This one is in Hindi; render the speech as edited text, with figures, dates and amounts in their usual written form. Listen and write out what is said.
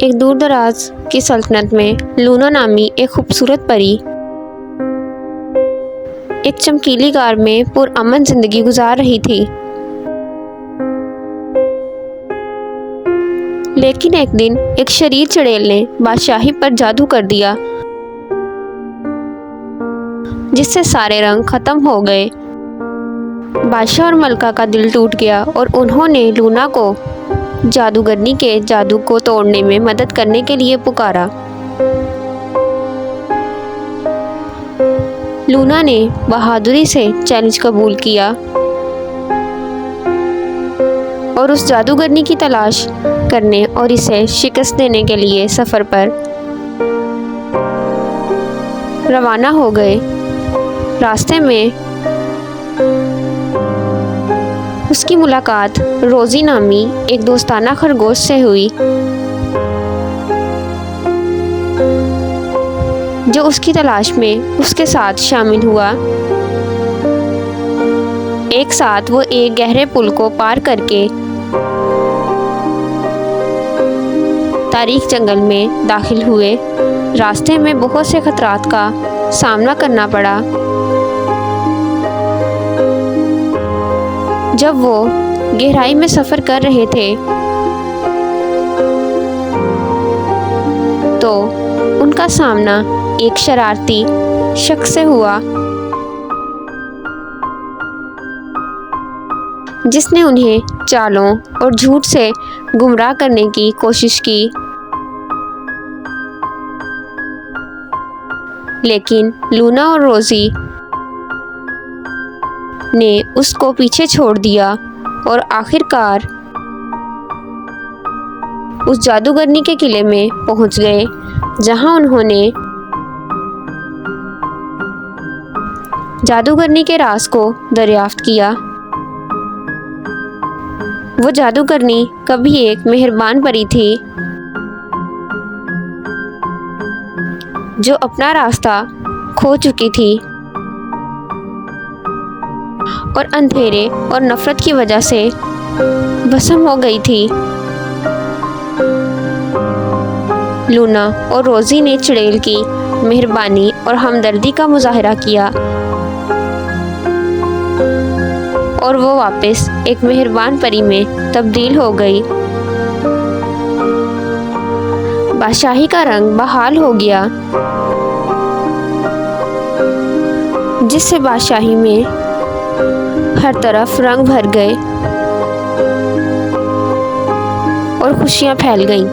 एक दूर दराज की सल्तनत में लूना नामी एक खूबसूरत परी एक चमकीली कार में पुरअमन जिंदगी गुजार रही थी। लेकिन एक दिन एक शरीर चुड़ैल ने बादशाही पर जादू कर दिया, जिससे सारे रंग खत्म हो गए। बादशाह और मलका का दिल टूट गया और उन्होंने लूना को जादूगरनी के जादू को तोड़ने में मदद करने के लिए पुकारा। लूना ने बहादुरी से चैलेंज कबूल किया और उस जादूगरनी की तलाश करने और इसे शिकस्त देने के लिए सफ़र पर रवाना हो गए। रास्ते में उसकी मुलाकात रोज़ी नामी एक दोस्ताना खरगोश से हुई, जो उसकी तलाश में उसके साथ शामिल हुआ। एक साथ वो एक गहरे पुल को पार करके तारीख जंगल में दाखिल हुए। रास्ते में बहुत से खतरात का सामना करना पड़ा। जब वो गहराई में सफ़र कर रहे थे तो उनका सामना एक शरारती शख्स से हुआ, जिसने उन्हें चालों और झूठ से गुमराह करने की कोशिश की। लेकिन लूना और रोज़ी ने उसको पीछे छोड़ दिया और आखिरकार उस जादूगरनी के किले में पहुंच गए, जहां उन्होंने जादूगरनी के राज को दरियाफ्त किया। वो जादूगरनी कभी एक मेहरबान परी थी, जो अपना रास्ता खो चुकी थी और अंधेरे और नफरत की वजह से भस्म हो गई थी। लूना और रोज़ी ने चुड़ैल की मेहरबानी और हमदर्दी का मुजाहरा किया और वो वापस एक मेहरबान परी में तब्दील हो गई। बादशाही का रंग बहाल हो गया, जिससे बादशाही में हर तरफ रंग भर गए और खुशियां फैल गईं।